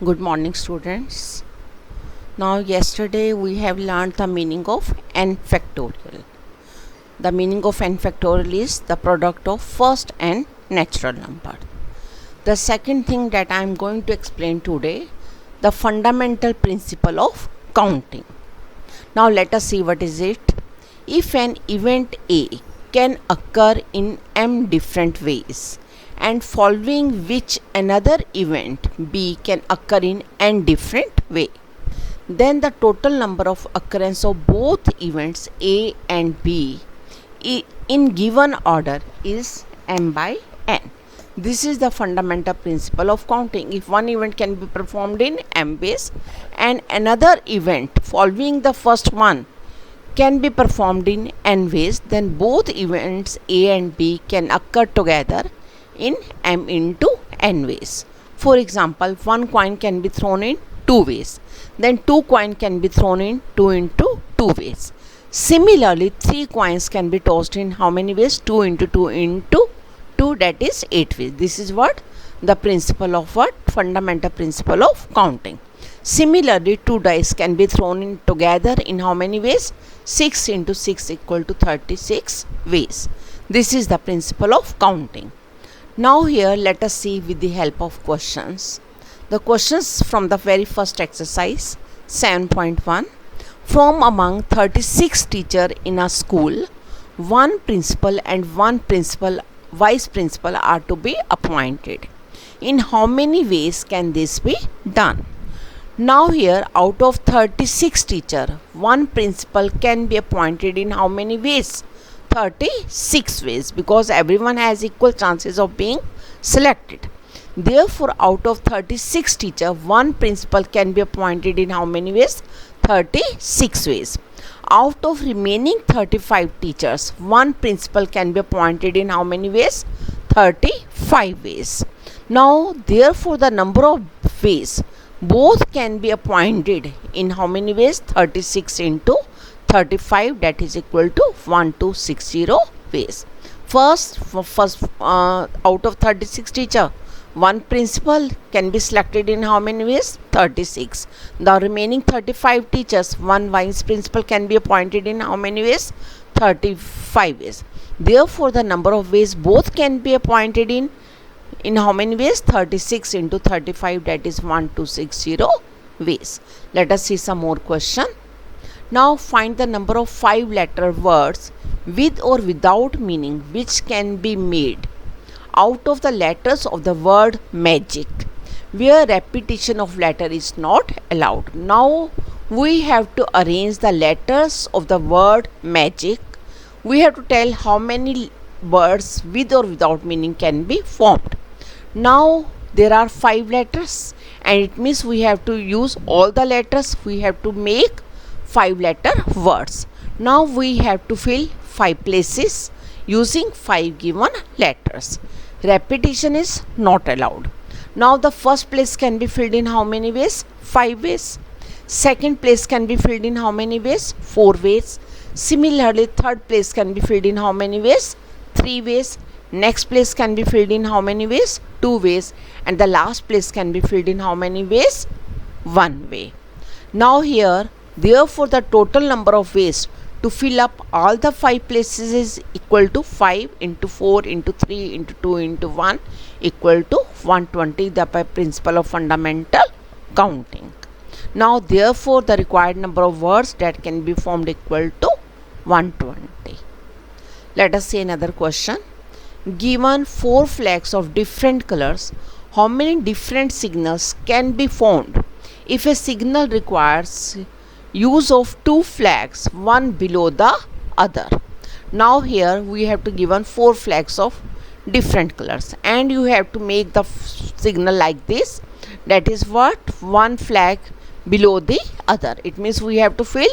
Good morning, students. Now, yesterday we have learned the meaning of n factorial. The meaning of n factorial is the product of first n natural number. The second thing that I am going to explain today, the fundamental principle of counting. Now, let us see what is it. If an event A can occur in m different ways, and following which another event B can occur in n different way, then the total number of occurrence of both events A and B in given order is m by n. This is the fundamental principle of counting. If one event can be performed in m ways and another event following the first one can be performed in n ways, then both events A and B can occur together in m into n ways. For example, one coin can be thrown in two ways, then two coins can be thrown in 2 into 2 ways. Similarly, three coins can be tossed in how many ways? 2 into 2 into 2, that is 8 ways. This is what the principle of what? Fundamental principle of counting. Similarly, two dice can be thrown in together in how many ways? 6 into 6 equal to 36 ways. This is the principle of counting. Now here let us see with the help of questions. The questions from the very first exercise 7.1. From among 36 teachers in a school, one principal and one vice principal are to be appointed. In how many ways can this be done? Now here, out of 36 teachers, one principal can be appointed in how many ways? 36 ways, because everyone has equal chances of being selected. Therefore, out of 36 teachers, one principal can be appointed in how many ways? 36 ways. Out of remaining 35 teachers, one principal can be appointed in how many ways? 35 ways. Now, therefore, the number of ways both can be appointed in how many ways? 36 into 35, that is equal to 1260 ways. First, out of 36 teachers, one principal can be selected in how many ways? 36. The remaining 35 teachers, one vice principal can be appointed in how many ways? 35 ways. Therefore, the number of ways both can be appointed in how many ways? 36 into 35, that is 1260 ways. Let us see some more question. Now find the number of 5-letter words with or without meaning which can be made out of the letters of the word magic, where repetition of letter is not allowed. Now we have to arrange the letters of the word magic. We have to tell how many words with or without meaning can be formed. Now there are 5 letters and it means we have to use all the letters. We have to make 5-letter words. Now we have to fill 5 places using 5 given letters. Repetition is not allowed. Now the first place can be filled in how many ways? 5 ways. Second place can be filled in how many ways? 4 ways. Similarly, third place can be filled in how many ways? 3 ways. Next place can be filled in how many ways? 2 ways. And the last place can be filled in how many ways? 1 way. Now here, therefore, the total number of ways to fill up all the 5 places is equal to 5 into 4 into 3 into 2 into 1 equal to 120, the principle of fundamental counting. Now, therefore, the required number of words that can be formed equal to 120. Let us see another question. Given 4 flags of different colors, how many different signals can be formed if a signal requires use of 2 flags, one below the other? Now here we have to given 4 flags of different colors and you have to make the signal like this. That is what? One flag below the other. It means we have to fill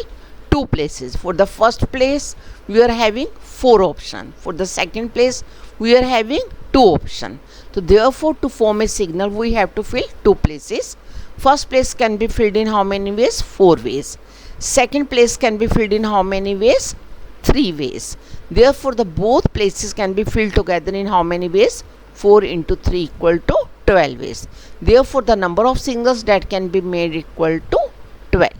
2 places. For the first place we are having 4 options. For the second place we are having 2 options. So therefore, to form a signal we have to fill 2 places. First place can be filled in how many ways? 4 ways. Second place can be filled in how many ways? 3 ways. Therefore, the both places can be filled together in how many ways? 4 into 3 equal to 12 ways. Therefore, the number of singles that can be made equal to 12.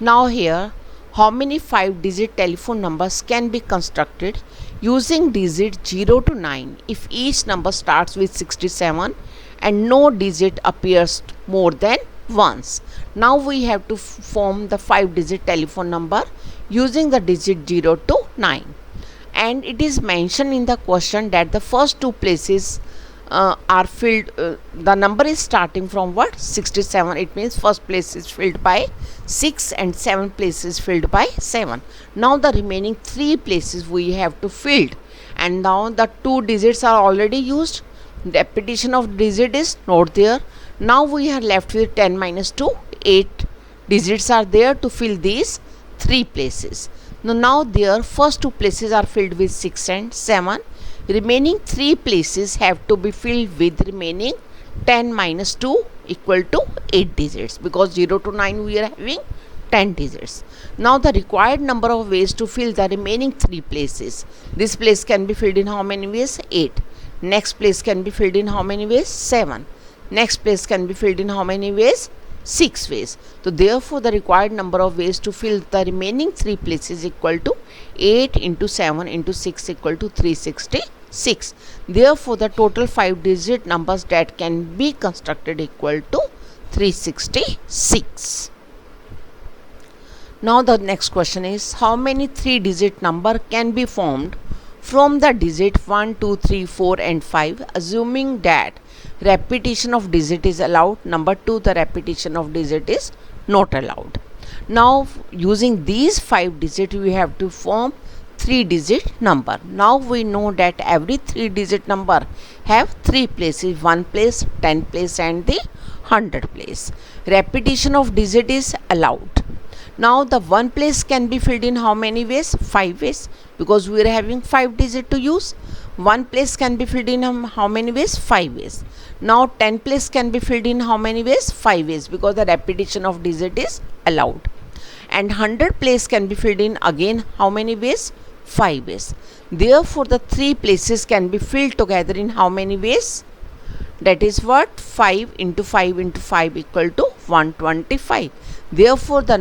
Now here, how many 5-digit telephone numbers can be constructed using digit 0 to 9 if each number starts with 67 and no digit appears more than once? Now we have to form the 5-digit telephone number using the digit 0 to 9. And it is mentioned in the question that the first two places are filled, the number is starting from what? 67. It means first place is filled by 6 and 7 places filled by 7. Now the remaining 3 places we have to fill, and now the 2 digits are already used. Repetition of digit is not there. Now we are left with 10 minus 2, 8 digits are there to fill these 3 places. Now their first 2 places are filled with 6 and 7. Remaining 3 places have to be filled with remaining 10 minus 2 equal to 8 digits, because 0 to 9 we are having 10 digits. Now the required number of ways to fill the remaining 3 places. This place can be filled in how many ways? 8. Next place can be filled in how many ways? 7. Next place can be filled in how many ways? 6 ways. So therefore the required number of ways to fill the remaining 3 places equal to 8 into 7 into 6 equal to 366. Therefore the total 5-digit numbers that can be constructed equal to 366. Now the next question is, how many 3-digit number can be formed from the digit 1, 2, 3, 4 and 5, assuming that repetition of digit is allowed. Number 2, the repetition of digit is not allowed. Now using these 5 digits we have to form 3-digit number. Now we know that every 3-digit number have 3 places, 1 place, 10 place and the 100 place. Repetition of digit is allowed. Now the 1 place can be filled in how many ways? 5 ways, because we are having 5 digit to use. 1 place can be filled in how many ways? 5 ways. Now 10 place can be filled in how many ways? 5 ways, because the repetition of digit is allowed. And 100 place can be filled in again how many ways? 5 ways. Therefore the 3 places can be filled together in how many ways? That is what? 5 into 5 into 5 equal to 125. Therefore the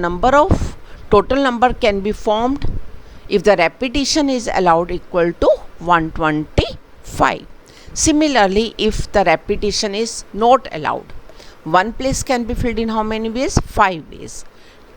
total number can be formed if the repetition is allowed equal to 125. Similarly, if the repetition is not allowed, 1 place can be filled in how many ways? 5 ways.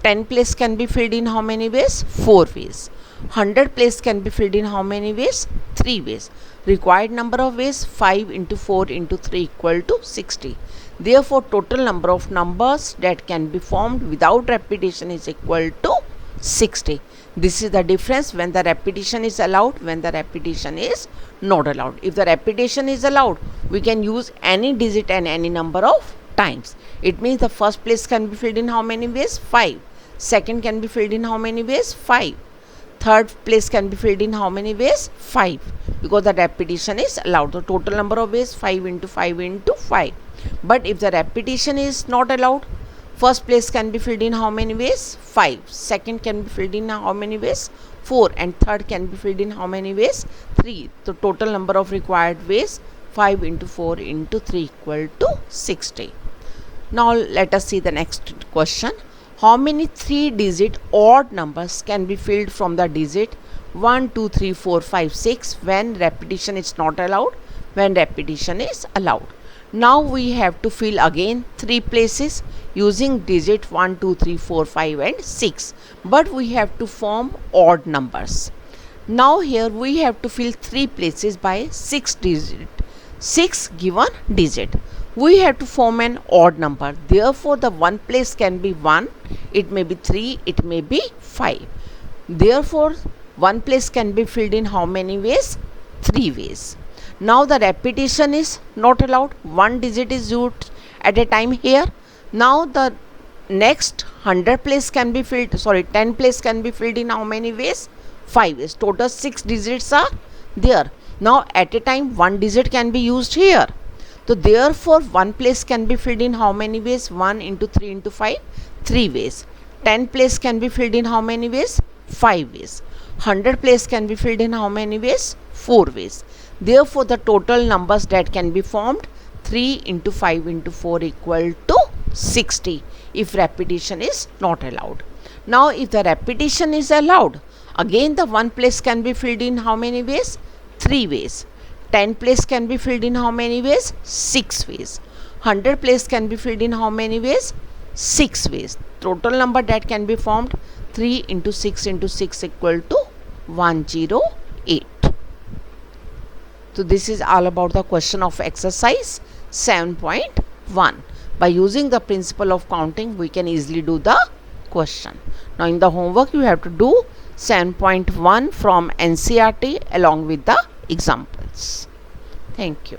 10 place can be filled in how many ways? 4 ways. 100 place can be filled in how many ways? 3 ways. Required number of ways? 5 into 4 into 3 equal to 60. Therefore total number of numbers that can be formed without repetition is equal to 60. This is the difference when the repetition is allowed, when the repetition is not allowed. If the repetition is allowed, we can use any digit and any number of times. It means the first place can be filled in how many ways? 5. Second can be filled in how many ways? 5. Third place can be filled in how many ways? 5. Because the repetition is allowed. The total number of ways 5 into 5 into 5. But if the repetition is not allowed, first place can be filled in how many ways? 5. Second can be filled in how many ways? 4. And third can be filled in how many ways? 3. The total number of required ways 5 into 4 into 3 equal to 60. Now let us see the next question. How many 3-digit odd numbers can be filled from the digit 1, 2, 3, 4, 5, 6 when repetition is not allowed, when repetition is allowed? Now we have to fill again 3 places using digit 1, 2, 3, 4, 5 and 6. But we have to form odd numbers. Now here we have to fill 3 places by 6 digit. 6 given digit. We have to form an odd number. Therefore the 1 place can be 1, it may be 3, it may be 5. Therefore 1 place can be filled in how many ways? 3 ways. Now the repetition is not allowed. 1 digit is used at a time here. Now the next 100 place can be filled, 10 place can be filled in how many ways? 5 ways. Total 6 digits are there. Now at a time 1 digit can be used here. So therefore 1 place can be filled in how many ways? 1 into 3 into 5, 3 ways. 10 place can be filled in how many ways? 5 ways. 100 place can be filled in how many ways? 4 ways. Therefore, the total numbers that can be formed 3 into 5 into 4 equal to 60 if repetition is not allowed. Now, if the repetition is allowed, again the one place can be filled in how many ways? 3 ways. 10 place can be filled in how many ways? 6 ways. 100 place can be filled in how many ways? 6 ways. Total number that can be formed 3 into 6 into 6 equal to 108. So this is all about the question of exercise 7.1. By using the principle of counting, we can easily do the question. Now in the homework, you have to do 7.1 from NCERT along with the examples. Thank you.